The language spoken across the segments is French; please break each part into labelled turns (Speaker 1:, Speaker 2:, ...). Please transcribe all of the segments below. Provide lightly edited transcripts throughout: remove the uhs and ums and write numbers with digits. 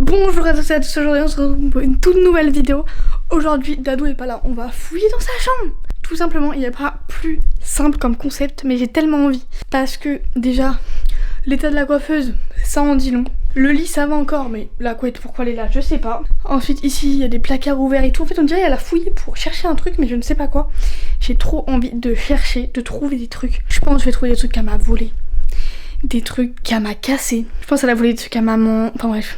Speaker 1: Bonjour à tous et à tous, aujourd'hui on se retrouve pour une toute nouvelle vidéo. Aujourd'hui Dadou est pas là, on va fouiller dans sa chambre. Tout simplement, il n'y a pas plus simple comme concept, mais j'ai tellement envie. Parce que déjà, l'état de la coiffeuse, ça en dit long. Le lit ça va encore, mais la couette pourquoi elle est là, je sais pas. Ensuite ici il y a des placards ouverts et tout. En fait on dirait qu'elle a fouillé pour chercher un truc, mais je ne sais pas quoi. J'ai trop envie de chercher, de trouver des trucs. Je pense que je vais trouver des trucs qu'elle m'a volé, des trucs qu'elle m'a cassé. Je pense qu'elle a volé des trucs à maman, enfin bref.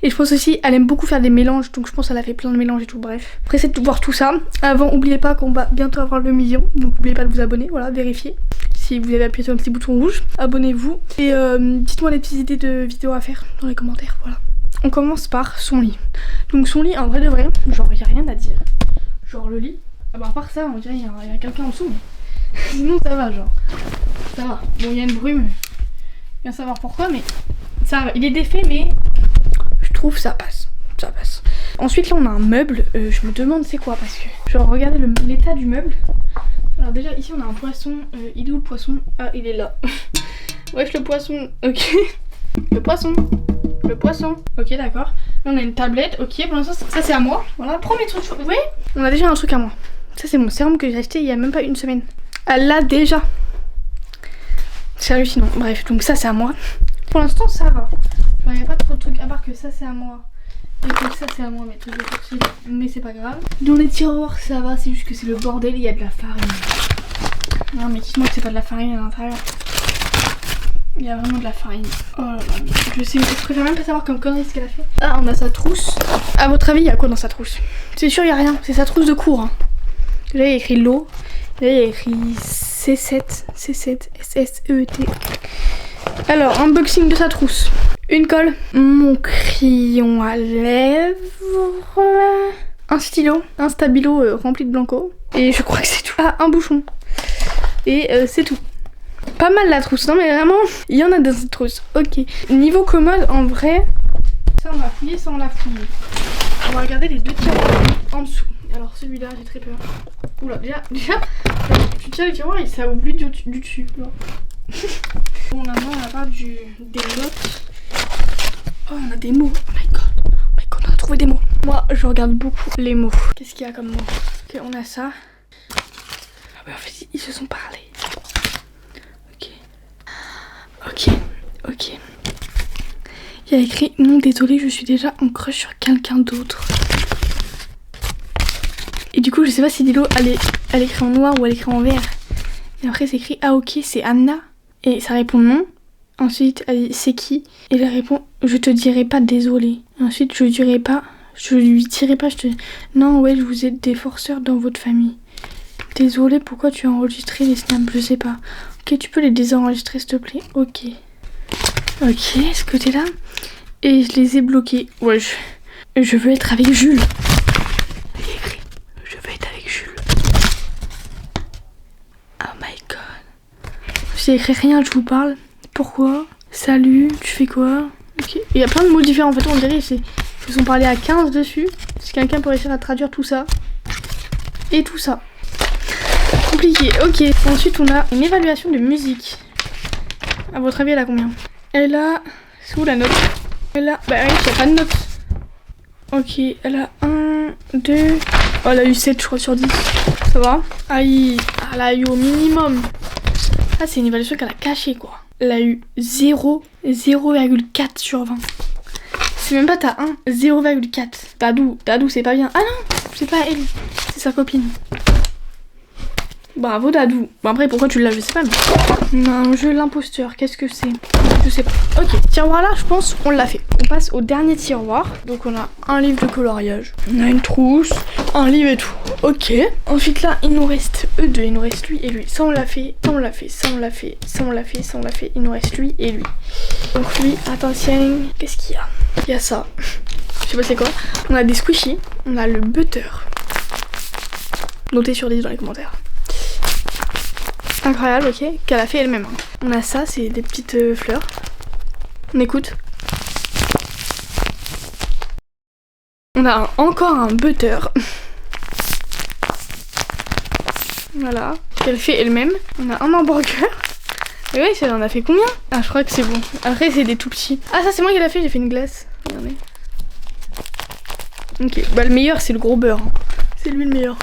Speaker 1: Et je pense aussi elle aime beaucoup faire des mélanges, donc je pense qu'elle a fait plein de mélanges et tout, bref. Pressée de voir tout ça. Avant, oubliez pas qu'on va bientôt avoir le million, donc n'oubliez pas de vous abonner, voilà, vérifiez. Si vous avez appuyé sur un petit bouton rouge, abonnez-vous. Et dites-moi les petites idées de vidéos à faire dans les commentaires, voilà. On commence par son lit. Donc son lit, en vrai de vrai, genre il n'y a rien à dire. Genre le lit, à part ça, on dirait qu'il y a quelqu'un en dessous, mais sinon ça va, genre. Ça va. Bon, il y a une brume, bien savoir pourquoi, mais ça va. Il est défait, mais je trouve ça passe. Ça passe. Ensuite là on a un meuble, je me demande c'est quoi, parce que genre regardez l'état du meuble. Alors déjà ici on a un poisson, il est où le poisson? Ah il est là. Wesh le poisson, ok. Le poisson, ok d'accord. Là on a une tablette, ok, pour l'instant ça c'est à moi. Voilà, premier truc, vous voyez? On a déjà un truc à moi. Ça c'est mon sérum que j'ai acheté il y a même pas une semaine. Elle l'a déjà. C'est hallucinant, bref, donc ça c'est à moi. Pour l'instant ça va. Genre il n'y a pas trop de trucs à part que ça c'est à moi. Et que ça c'est à moi, mais tout est sorti, mais c'est pas grave. Dans les tiroirs ça va, c'est juste que c'est le bordel, il y a de la farine. Non mais dites-moi que c'est pas de la farine à l'intérieur. Il y a vraiment de la farine. Oh là là, je préfère même pas savoir comme connerie ce qu'elle a fait. Ah, on a sa trousse. À votre avis, il y a quoi dans sa trousse? C'est sûr, il y a rien. C'est sa trousse de cours. Hein. Là, il y a écrit l'eau. Là, il y a écrit C7, S-S-E-T. Alors, unboxing de sa trousse. Une colle, mon crayon à lèvres, un stylo, un stabilo rempli de blanco. Et je crois que c'est tout. Ah, un bouchon. Et c'est tout. Pas mal la trousse, non mais vraiment, il y en a dans cette trousse. Ok. Niveau commode, en vrai, ça on l'a fouillé, ça on l'a fouillé. On va regarder les deux tiroirs en dessous. Alors celui-là, j'ai très peur. Oula, déjà, tu tiens les tiroirs et ça ouvre du dessus. Bon, maintenant on va part des notes. Oh, on a des mots. Oh my god, on a trouvé des mots. Moi, je regarde beaucoup les mots. Qu'est-ce qu'il y a comme mots? Ok, on a ça. Ah bah en fait, ils se sont parlé. Ok. Il y a écrit non désolé, je suis déjà en crush sur quelqu'un d'autre. Et du coup je sais pas si Dilo elle écrit en noir ou elle écrit en vert. Et après c'est écrit ah ok c'est Anna. Et ça répond non. Ensuite elle dit c'est qui? Et elle répond je te dirai pas désolé. Et ensuite je lui dirai pas, non ouais vous êtes des forceurs dans votre famille. Désolé pourquoi tu as enregistré les snaps, je sais pas. Ok, tu peux les désenregistrer s'il te plaît. Ok, ce côté-là. Et je les ai bloqués. Ouais, je veux être avec Jules. Il est écrit, je veux être avec Jules. Oh my god. J'ai écrit rien, je vous parle. Pourquoi? Salut, tu fais quoi? Ok, il y a plein de mots différents. En fait, on dirait qu'ils se sont parlé à 15 dessus. Si quelqu'un peut réussir à traduire tout ça. Et tout ça. Compliqué, ok. Ensuite on a une évaluation de musique. À votre avis elle a combien? Elle a... C'est où la note? Elle a... Bah oui, il n'y a pas de note. Ok, elle a 1, 2... Oh elle a eu 7 je crois sur 10. Ça va? Aïe, elle a eu au minimum. Ah c'est une évaluation qu'elle a cachée quoi. Elle a eu 0,4 sur 20. C'est même pas ta 1, 0,4. Dadou c'est pas bien. Ah non, c'est pas elle, c'est sa copine. Bravo Dadou. Bon après pourquoi tu l'as je sais pas mais... Non, jeu l'imposteur, qu'est-ce que c'est? Je sais pas. Ok, tiroir là je pense on l'a fait. On passe au dernier tiroir. Donc on a un livre de coloriage. On a une trousse, un livre et tout. Ok. Ensuite là il nous reste eux deux, il nous reste lui et lui. Ça on l'a fait, ça on l'a fait, ça on l'a fait, ça on l'a fait, ça on l'a fait. Il nous reste lui et lui. Donc lui, attention, qu'est-ce qu'il y a? Il y a ça. Je sais pas c'est quoi. On a des squishies, on a le butter. Notez sur 10 dans les commentaires. Incroyable, ok, qu'elle a fait elle-même. On a ça, c'est des petites fleurs. On écoute. On a encore un butter. Voilà, qu'elle fait elle-même. On a un hamburger. Mais oui, ça en a fait combien? Ah, je crois que c'est bon. Après, c'est des tout petits. Ah, ça, c'est moi qui l'a fait, j'ai fait une glace. Regardez. Ok, bah le meilleur c'est le gros beurre. Hein. C'est lui le meilleur.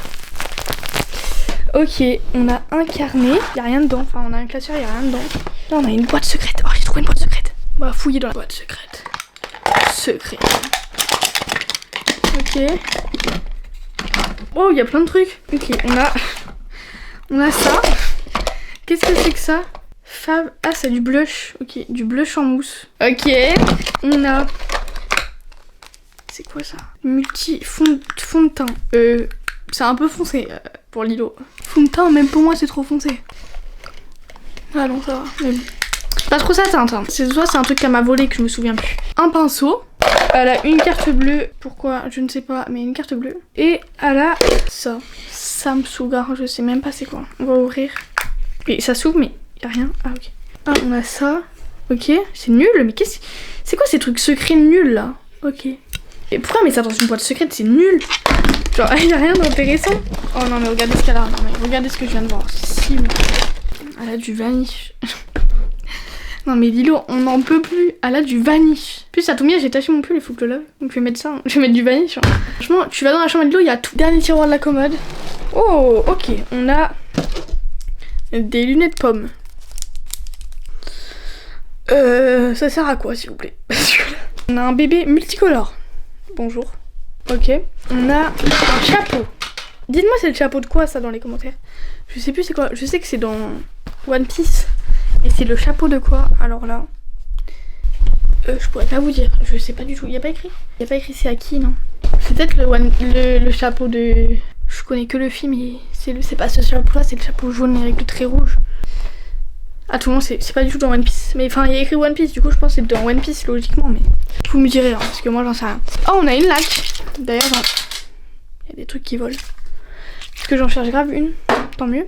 Speaker 1: Ok, on a un carnet, y'a rien dedans. Enfin, on a un classeur, y'a rien dedans. Là, on a une boîte secrète. Oh, j'ai trouvé une boîte secrète. On va fouiller dans la boîte secrète. Secret. Ok. Oh, il y a plein de trucs. Ok, on a ça. Qu'est-ce que c'est que ça? Fab. Ah, c'est du blush. Ok, du blush en mousse. Ok. On a. C'est quoi ça? Fond de teint. C'est un peu foncé pour Lilo. Fond de teint, même pour moi, c'est trop foncé. Ah non, ça va. Mais bon. Pas trop sa teinte. Hein. Soit c'est un truc qu'elle m'a volé que je me souviens plus. Un pinceau. Elle a une carte bleue. Pourquoi? Je ne sais pas, mais une carte bleue. Et elle a ça. Samsuga. Je sais même pas c'est quoi. On va ouvrir. Et ça s'ouvre, mais y a rien. Ah, ok. Ah, on a ça. Ok. C'est nul, mais c'est quoi ces trucs secrets nuls là? Ok. Et pourquoi mettre ça dans une boîte secrète? C'est nul. Genre, il n'y a rien d'intéressant. Oh non, mais regardez ce qu'elle a. Non, mais regardez ce que je viens de voir. Si, mais... Elle a du vanish. Non, mais Lilo, on n'en peut plus. Elle a du vanish. Plus, ça tombe bien, j'ai taché mon pull, il faut que je le lave. Donc, je vais mettre ça. Hein. Je vais mettre du vanish. Hein. Franchement, tu vas dans la chambre de Lilo, il y a tout. Dernier tiroir de la commode. Oh, ok. On a des lunettes pommes. Ça sert à quoi, s'il vous plaît? On a un bébé multicolore. Bonjour. Ok. On a un chapeau. Dites-moi c'est le chapeau de quoi ça dans les commentaires. Je sais plus c'est quoi. Je sais que c'est dans One Piece. Et c'est le chapeau de quoi? Alors là. Je pourrais pas vous dire. Je sais pas du tout. Il y a pas écrit? Il y a pas écrit c'est à qui, non? C'est peut-être le chapeau de... Je connais que le film et c'est pas ce chapeau là, c'est le chapeau jaune avec le trait rouge. Ah tout le monde c'est pas du tout dans One Piece. Mais enfin il y a écrit One Piece, du coup je pense que c'est dans One Piece logiquement, mais vous me direz hein, parce que moi j'en sais rien. Oh on a une laque. D'ailleurs il y a des trucs qui volent. Parce que j'en cherche grave une, tant mieux.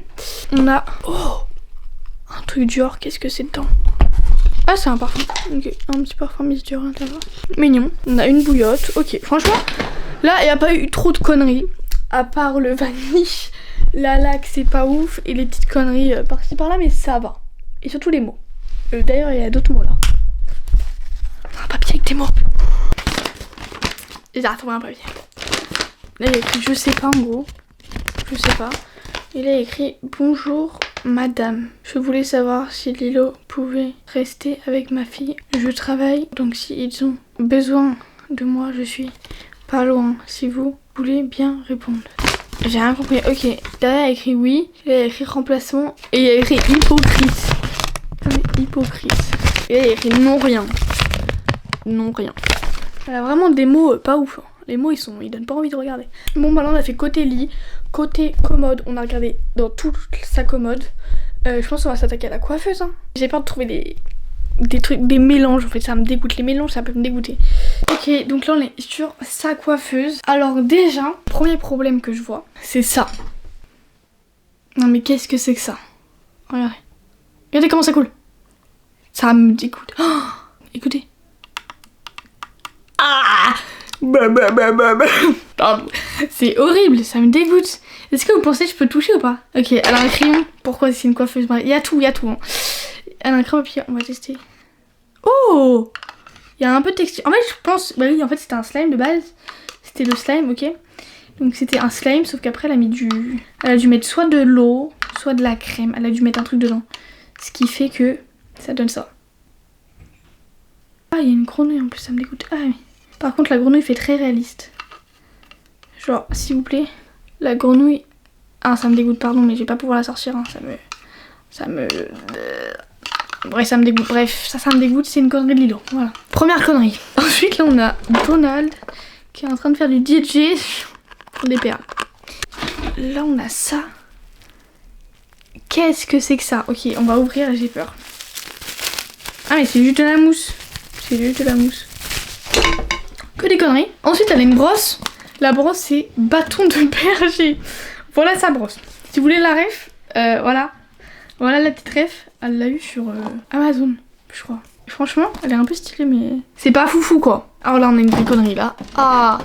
Speaker 1: On a un truc Dior, qu'est-ce que c'est dedans? Ah c'est un parfum, ok, un petit parfum Miss Dior à l'intérieur. Mignon. On a une bouillotte, ok, franchement là il n'y a pas eu trop de conneries. À part le vanille, la laque c'est pas ouf et les petites conneries par-ci par-là, mais ça va. Et surtout les mots. D'ailleurs, il y a d'autres mots là. Un papier avec des mots. J'ai retrouvé un papier. Là, il y a écrit je sais pas en gros. Je sais pas. Et là, il y a écrit bonjour madame. Je voulais savoir si Lilo pouvait rester avec ma fille. Je travaille, donc si ils ont besoin de moi, je suis pas loin. Si vous voulez bien répondre. J'ai rien compris. Ok. Derrière, il y a écrit oui. Là, il y a écrit remplacement. Et il y a écrit hypocrite. Hypocrite. Et là, il y a écrit non rien. Non rien. Elle a vraiment des mots pas ouf. Hein. Les mots, ils donnent pas envie de regarder. Bon, bah là, on a fait côté lit, côté commode. On a regardé dans toute sa commode. Je pense qu'on va s'attaquer à la coiffeuse. Hein. J'ai peur de trouver des trucs, des mélanges. En fait, ça me dégoûte. Les mélanges, ça peut me dégoûter. Ok, donc là, on est sur sa coiffeuse. Alors, déjà, premier problème que je vois, c'est ça. Non, mais qu'est-ce que c'est que ça? Regardez. Regardez comment ça coule. Ça me dégoûte. Oh, écoutez. Ah c'est horrible, ça me dégoûte. Est-ce que vous pensez que je peux toucher ou pas? Ok, elle a un crayon. Pourquoi c'est une coiffeuse? Il y a tout, Hein. Elle a un crayon papier, on va tester. Oh, il y a un peu de texture. En fait, je pense... Bah oui, en fait, c'était un slime de base. C'était le slime, ok. Donc c'était un slime, sauf qu'après, elle a mis Elle a dû mettre soit de l'eau, soit de la crème. Elle a dû mettre un truc dedans. Ce qui fait que ça donne ça. Ah, il y a une grenouille en plus, ça me dégoûte. Ah oui. Par contre, la grenouille fait très réaliste. Genre, s'il vous plaît, la grenouille... Ah, ça me dégoûte, pardon, mais je vais pas pouvoir la sortir. Hein. Bref, ça me dégoûte. Bref, ça me dégoûte, c'est une connerie de Lilo. Voilà. Première connerie. Ensuite, là, on a Donald qui est en train de faire du DJ pour des PA. Là, on a ça. Qu'est-ce que c'est que ça? Ok, on va ouvrir, j'ai peur. Ah, mais c'est juste de la mousse. C'est juste de la mousse. Que des conneries. Ensuite, elle a une brosse. La brosse, c'est bâton de berger. Voilà sa brosse. Si vous voulez la ref, voilà. Voilà la petite ref. Elle l'a eu sur Amazon, je crois. Franchement, elle est un peu stylée, mais c'est pas foufou, quoi. Alors là, on a une vraie connerie, là. Ah,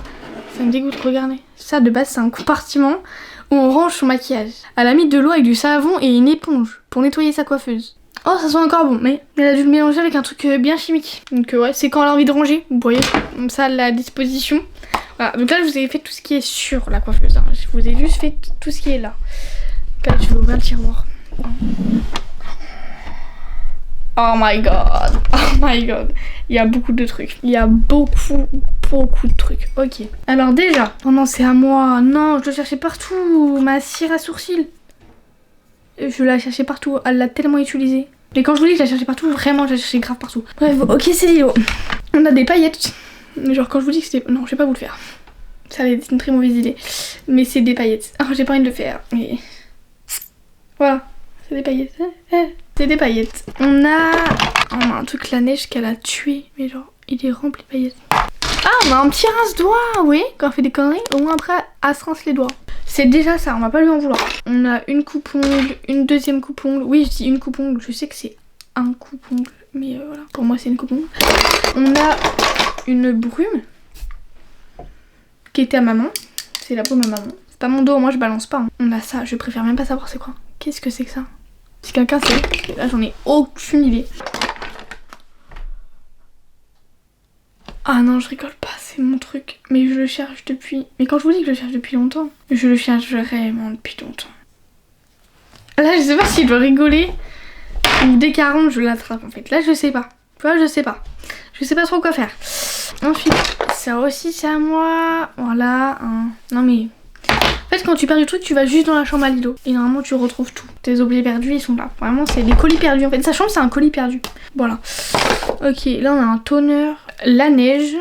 Speaker 1: ça me dégoûte, regardez. Ça, de base, c'est un compartiment où on range son maquillage. Elle a mis de l'eau avec du savon et une éponge pour nettoyer sa coiffeuse. Oh, ça sent encore bon, mais elle a dû le mélanger avec un truc bien chimique. Donc ouais, c'est quand elle a envie de ranger, vous voyez, comme ça à la disposition. Voilà, donc là je vous ai fait tout ce qui est sur la coiffeuse, hein. Je vous ai juste fait tout ce qui est là. Donc là je vais ouvrir le tiroir. Oh my god, oh my god. Il y a beaucoup de trucs. Il y a beaucoup de trucs. Ok. Alors déjà, oh non c'est à moi. Non, je dois chercher partout. Ma cire à sourcils. Je la cherchais partout. Elle l'a tellement utilisée. Mais quand je vous dis que je la cherchais partout, vraiment je la cherchais grave partout. Bref, ok c'est Léo. On a des paillettes. Genre quand je vous dis que c'était... Non, je vais pas vous le faire. Ça va être une très mauvaise idée. Mais c'est des paillettes. Alors j'ai pas envie de le faire. Mais... Voilà. C'est des paillettes. C'est des paillettes. On a un truc la neige qu'elle a tué. Mais genre, il est rempli de paillettes. Ah, on a un petit rince-doigt. Oui, quand on fait des conneries, au moins après, elle se rince les doigts. C'est déjà ça, on va pas lui en vouloir. On a une coupe-ongle, une deuxième coupe-ongle. Oui, je dis une coupe-ongle. Je sais que c'est un coupe-ongle. Mais voilà, pour moi, c'est une coupe-ongle. On a une brume qui était à maman. C'est la paume à maman. C'est pas mon dos, moi je balance pas. Hein. On a ça, je préfère même pas savoir c'est quoi. Qu'est-ce que c'est que ça? Si quelqu'un sait, là j'en ai aucune idée. Ah non, je rigole pas, c'est mon truc. Mais je le cherche depuis... Mais quand je vous dis que je le cherche depuis longtemps, je le cherche vraiment depuis longtemps. Là, je sais pas si je dois rigoler ou dès 40 je l'attrape en fait. Là, je sais pas. Tu vois, je sais pas. Je sais pas trop quoi faire. Ensuite, ça aussi c'est à moi. Voilà. Non mais... En fait, quand tu perds du truc, tu vas juste dans la chambre à Lilo. Et normalement, tu retrouves tout. Tes objets perdus, ils sont là. Vraiment, c'est des colis perdus. En fait, sa chambre, c'est un colis perdu. Voilà. Ok, là, on a un toner. La neige.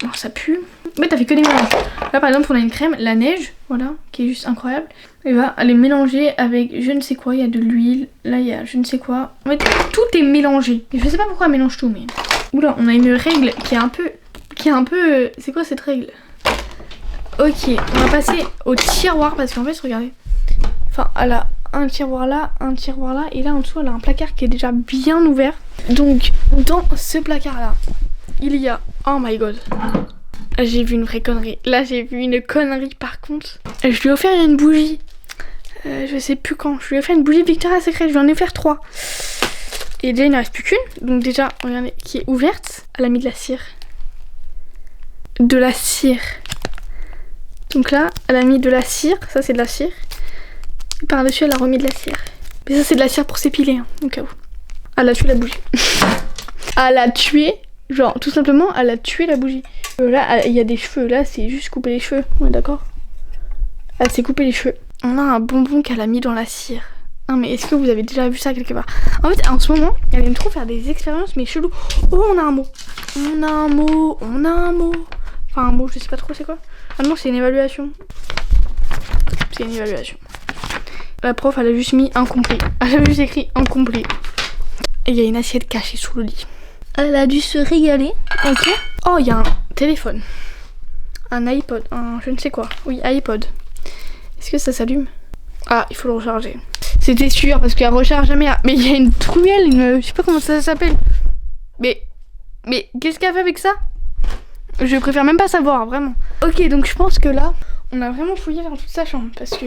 Speaker 1: Alors, ça pue. Mais t'as fait que des mélanges. Là, par exemple, on a une crème, la neige. Voilà, qui est juste incroyable. Et va aller mélanger avec je ne sais quoi. Il y a de l'huile. Là, il y a je ne sais quoi. En fait, tout est mélangé. Et je sais pas pourquoi elle mélange tout, mais... Oula, on a une règle qui est un peu... C'est quoi cette règle? Ok, on va passer au tiroir parce qu'en fait, regardez. Enfin, elle a un tiroir là, et là en dessous, elle a un placard qui est déjà bien ouvert. Donc, dans ce placard-là, il y a... Oh my god. J'ai vu une vraie connerie. Là, j'ai vu une connerie par contre. Je lui ai offert une bougie. Je sais plus quand. Je lui ai offert une bougie Victoria's Secret. Je lui en ai offert 3. Et déjà, il ne reste plus qu'une. Donc déjà, regardez, qui est ouverte. Elle a mis de la cire. De la cire. Donc là, elle a mis de la cire, ça c'est de la cire. Et par-dessus, elle a remis de la cire. Mais ça c'est de la cire pour s'épiler, hein, au cas où. Elle a tué la bougie. Elle a tué, genre tout simplement, elle a tué la bougie. Là, il y a des cheveux, là c'est juste couper les cheveux, on est d'accord? Elle s'est coupé les cheveux. On a un bonbon qu'elle a mis dans la cire. Non mais est-ce que vous avez déjà vu ça quelque part? En fait, en ce moment, elle aime trop faire des expériences, mais chelou. Oh, on a un mot. On a un mot. Enfin, un mot, je sais pas trop c'est quoi. Ah non, c'est une évaluation. C'est une évaluation. La prof, elle a juste mis incomplet. Elle a juste écrit incomplet. Et il y a une assiette cachée sous le lit. Elle a dû se régaler. Ok. Oh, il y a un téléphone. Un iPod. Un je ne sais quoi. Oui, iPod. Est-ce que ça s'allume? Ah, il faut le recharger. C'était sûr parce qu'elle recharge jamais. Mais il y a une truelle, je sais pas comment ça s'appelle. Mais qu'est-ce qu'elle fait avec ça? Je préfère même pas savoir, vraiment. Ok, donc je pense que là, on a vraiment fouillé dans toute sa chambre parce que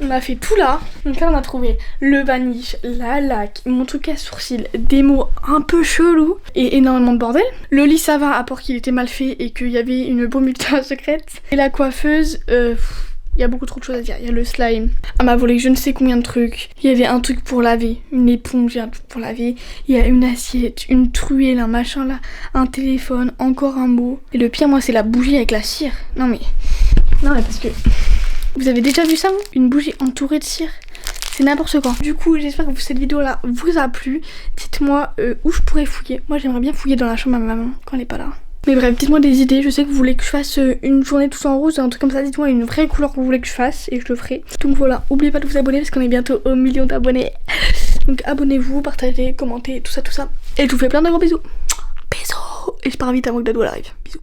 Speaker 1: on a fait tout là. Donc là, on a trouvé le vaniche, la laque, mon truc à sourcils, des mots un peu chelous et énormément de bordel. Le lit, ça va, à part qu'il était mal fait et qu'il y avait une bombe ultra secrète. Et la coiffeuse, il y a beaucoup trop de choses à dire. Il y a le slime. Elle m'a volé je ne sais combien de trucs. Il y avait un truc pour laver. Une éponge, un truc pour laver. Il y a une assiette, une truelle, un machin là. Un téléphone, encore un mot. Et le pire, moi, c'est la bougie avec la cire. Non mais parce que... Vous avez déjà vu ça, vous? Une bougie entourée de cire? C'est n'importe quoi. Du coup, j'espère que cette vidéo-là vous a plu. Dites-moi où je pourrais fouiller. Moi, j'aimerais bien fouiller dans la chambre à ma maman quand elle est pas là. Mais bref, dites-moi des idées, je sais que vous voulez que je fasse une journée tout en rose, un truc comme ça, dites-moi une vraie couleur que vous voulez que je fasse et je le ferai. Donc voilà, n'oubliez pas de vous abonner parce qu'on est bientôt au million d'abonnés. Donc abonnez-vous, partagez, commentez, tout ça. Et je vous fais plein de gros bisous. Bisous. Et je pars vite avant que Dadou arrive. Bisous.